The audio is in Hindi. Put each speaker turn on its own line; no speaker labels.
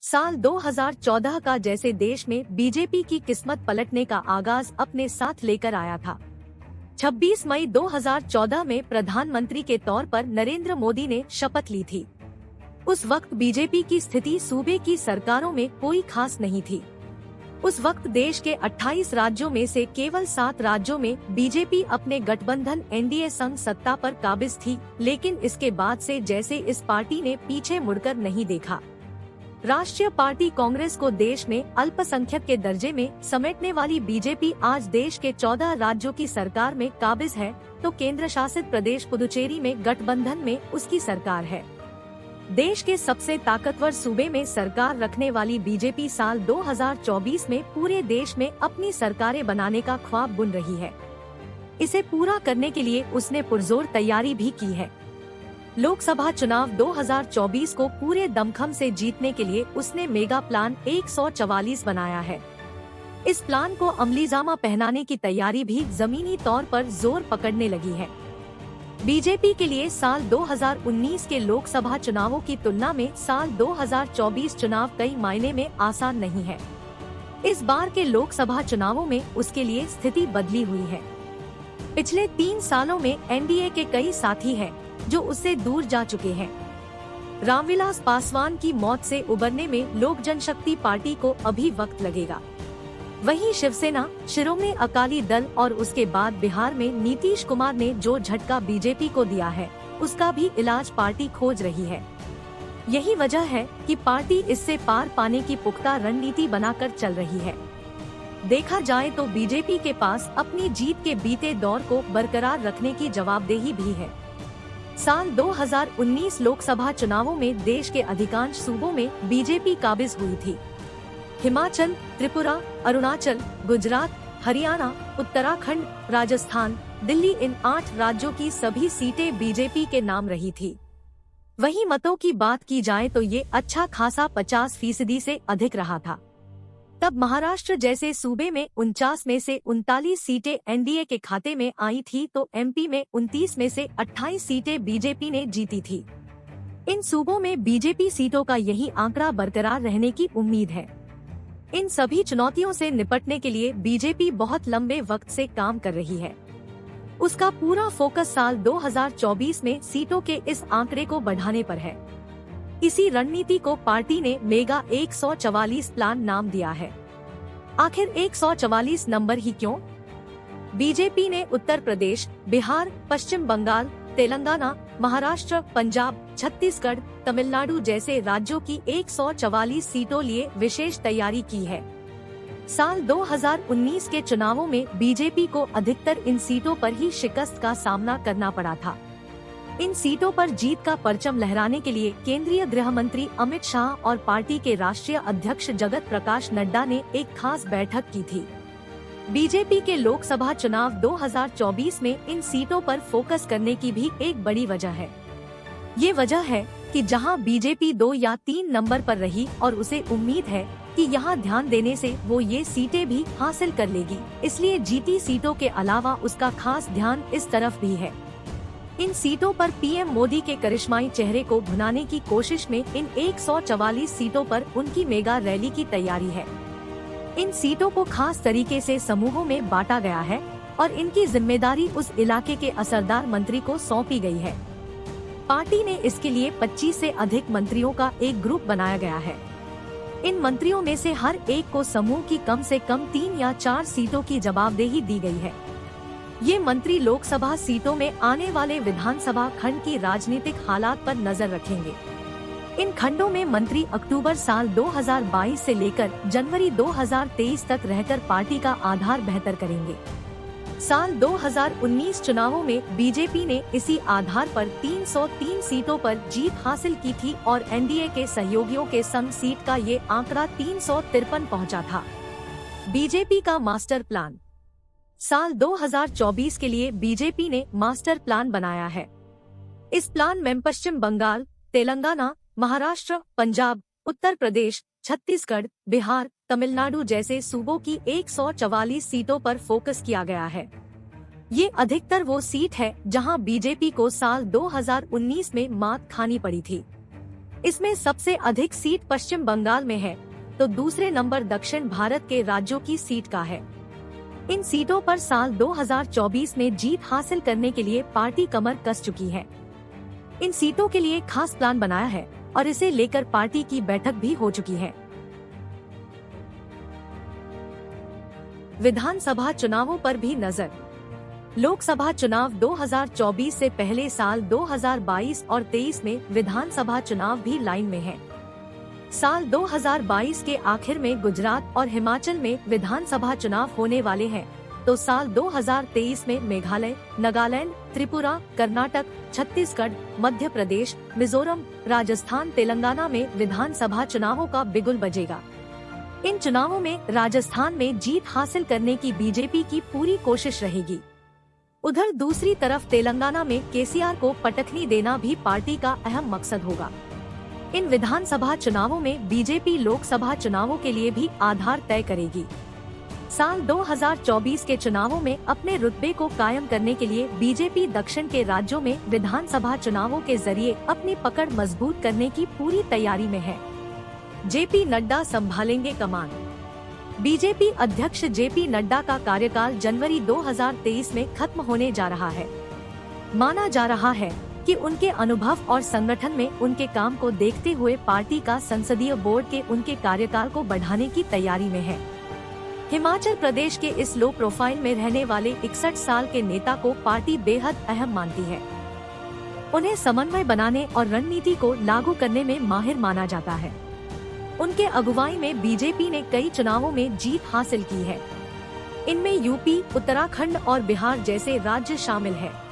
साल 2014 का जैसे देश में बीजेपी की किस्मत पलटने का आगाज अपने साथ लेकर आया था। 26 मई 2014 में प्रधानमंत्री के तौर पर नरेंद्र मोदी ने शपथ ली थी। उस वक्त बीजेपी की स्थिति सूबे की सरकारों में कोई खास नहीं थी। उस वक्त देश के 28 राज्यों में से केवल 7 राज्यों में बीजेपी अपने गठबंधन एनडीए संग सत्ता पर काबिज थी, लेकिन इसके बाद से जैसे इस पार्टी ने पीछे मुड़कर नहीं देखा। राष्ट्रीय पार्टी कांग्रेस को देश में अल्पसंख्यक के दर्जे में समेटने वाली बीजेपी आज देश के 14 राज्यों की सरकार में काबिज है, तो केंद्र शासित प्रदेश पुदुचेरी में गठबंधन में उसकी सरकार है। देश के सबसे ताकतवर सूबे में सरकार रखने वाली बीजेपी साल 2024 में पूरे देश में अपनी सरकारें बनाने का ख्वाब बुन रही है। इसे पूरा करने के लिए उसने पुरजोर तैयारी भी की है। लोकसभा चुनाव 2024 को पूरे दमखम से जीतने के लिए उसने मेगा प्लान 144 बनाया है। इस प्लान को अमलीजामा पहनाने की तैयारी भी जमीनी तौर पर जोर पकड़ने लगी है। बीजेपी के लिए साल 2019 के लोकसभा चुनावों की तुलना में साल 2024 चुनाव कई मायने में आसान नहीं है। इस बार के लोकसभा चुनावों में उसके लिए स्थिति बदली हुई है। पिछले 3 सालों में एनडीए के कई साथी हैं जो उससे दूर जा चुके हैं। रामविलास पासवान की मौत से उबरने में लोक जनशक्ति पार्टी को अभी वक्त लगेगा। वहीं शिवसेना, शिरोमणि अकाली दल और उसके बाद बिहार में नीतीश कुमार ने जो झटका बीजेपी को दिया है, उसका भी इलाज पार्टी खोज रही है। यही वजह है कि पार्टी इससे पार पाने की पुख्ता रणनीति बनाकर चल रही है। देखा जाए तो बीजेपी के पास अपनी जीत के बीते दौर को बरकरार रखने की जवाबदेही भी है। साल 2019 लोकसभा चुनावों में देश के अधिकांश सूबों में बीजेपी काबिज हुई थी। हिमाचल, त्रिपुरा, अरुणाचल, गुजरात, हरियाणा, उत्तराखंड, राजस्थान, दिल्ली इन 8 राज्यों की सभी सीटें बीजेपी के नाम रही थी। वहीं मतों की बात की जाए तो ये अच्छा खासा 50% से अधिक रहा था। तब महाराष्ट्र जैसे सूबे में 49 में से 39 सीटें एनडीए के खाते में आई थी, तो एमपी में 29 में से 28 सीटें बीजेपी ने जीती थी। इन सूबों में बीजेपी सीटों का यही आंकड़ा बरकरार रहने की उम्मीद है। इन सभी चुनौतियों से निपटने के लिए बीजेपी बहुत लंबे वक्त से काम कर रही है। उसका पूरा फोकस साल 2024 में सीटों के इस आंकड़े को बढ़ाने पर है। इसी रणनीति को पार्टी ने मेगा 144 प्लान नाम दिया है। आखिर 144 नंबर ही क्यों? बीजेपी ने उत्तर प्रदेश, बिहार, पश्चिम बंगाल, तेलंगाना, महाराष्ट्र, पंजाब, छत्तीसगढ़, तमिलनाडु जैसे राज्यों की 144 सीटों लिए विशेष तैयारी की है। साल 2019 के चुनावों में बीजेपी को अधिकतर इन सीटों पर ही शिकस्त का सामना करना पड़ा था। इन सीटों पर जीत का परचम लहराने के लिए केंद्रीय गृह मंत्री अमित शाह और पार्टी के राष्ट्रीय अध्यक्ष जगत प्रकाश नड्डा ने एक खास बैठक की थी। बीजेपी के लोकसभा चुनाव 2024 में इन सीटों पर फोकस करने की भी एक बड़ी वजह है। ये वजह है कि जहां बीजेपी 2 या 3 नंबर पर रही और उसे उम्मीद है कि यहां ध्यान देने से वो ये सीटें भी हासिल कर लेगी, इसलिए जीती सीटों के अलावा उसका खास ध्यान इस तरफ भी है। इन सीटों पर पीएम मोदी के करिश्माई चेहरे को भुनाने की कोशिश में इन 144 सीटों पर उनकी मेगा रैली की तैयारी है। इन सीटों को खास तरीके से समूहों में बांटा गया है और इनकी जिम्मेदारी उस इलाके के असरदार मंत्री को सौंपी गई है। पार्टी ने इसके लिए 25 से अधिक मंत्रियों का एक ग्रुप बनाया गया है। इन मंत्रियों में से हर एक को समूह की कम से कम 3 या 4 सीटों की जवाबदेही दी गई है। ये मंत्री लोकसभा सीटों में आने वाले विधानसभा खंड की राजनीतिक हालात पर नजर रखेंगे। इन खंडों में मंत्री अक्टूबर साल 2022 से लेकर जनवरी 2023 तक रहकर पार्टी का आधार बेहतर करेंगे। साल 2019 चुनावों में बीजेपी ने इसी आधार पर 303 सीटों पर जीत हासिल की थी और एनडीए के सहयोगियों के संग सीट का ये आंकड़ा 353 पहुंचा था। बीजेपी का मास्टर प्लान। साल 2024 के लिए बीजेपी ने मास्टर प्लान बनाया है। इस प्लान में पश्चिम बंगाल, तेलंगाना, महाराष्ट्र, पंजाब, उत्तर प्रदेश, छत्तीसगढ़, बिहार, तमिलनाडु जैसे सूबों की 144 सीटों पर फोकस किया गया है। ये अधिकतर वो सीट है जहां बीजेपी को साल 2019 में मात खानी पड़ी थी। इसमें सबसे अधिक सीट पश्चिम बंगाल में है, तो दूसरे नंबर दक्षिण भारत के राज्यों की सीट का है। इन सीटों पर साल 2024 में जीत हासिल करने के लिए पार्टी कमर कस चुकी है। इन सीटों के लिए खास प्लान बनाया है और इसे लेकर पार्टी की बैठक भी हो चुकी है। विधानसभा चुनावों पर भी नजर। लोकसभा चुनाव 2024 से पहले साल 2022 और 23 में विधानसभा चुनाव भी लाइन में है। साल 2022 के आखिर में गुजरात और हिमाचल में विधानसभा चुनाव होने वाले हैं, तो साल 2023 में मेघालय, नागालैंड, त्रिपुरा, कर्नाटक, छत्तीसगढ़, मध्य प्रदेश, मिजोरम, राजस्थान, तेलंगाना में विधानसभा चुनावों का बिगुल बजेगा। इन चुनावों में राजस्थान में जीत हासिल करने की बीजेपी की पूरी कोशिश रहेगी। उधर दूसरी तरफ तेलंगाना में केसीआर को पटखनी देना भी पार्टी का अहम मकसद होगा। इन विधानसभा चुनावों में बीजेपी लोकसभा चुनावों के लिए भी आधार तय करेगी। साल 2024 के चुनावों में अपने रुतबे को कायम करने के लिए बीजेपी दक्षिण के राज्यों में विधानसभा चुनावों के जरिए अपनी पकड़ मजबूत करने की पूरी तैयारी में है। जेपी नड्डा संभालेंगे कमान। बीजेपी अध्यक्ष जेपी नड्डा का कार्यकाल जनवरी 2023 में खत्म होने जा रहा है। माना जा रहा है कि उनके अनुभव और संगठन में उनके काम को देखते हुए पार्टी का संसदीय बोर्ड के उनके कार्यकाल को बढ़ाने की तैयारी में है। हिमाचल प्रदेश के इस लो प्रोफाइल में रहने वाले 61 साल के नेता को पार्टी बेहद अहम मानती है। उन्हें समन्वय बनाने और रणनीति को लागू करने में माहिर माना जाता है। उनके अगुवाई में बीजेपी ने कई चुनावों में जीत हासिल की है। इनमें यूपी, उत्तराखंड और बिहार जैसे राज्य शामिल है।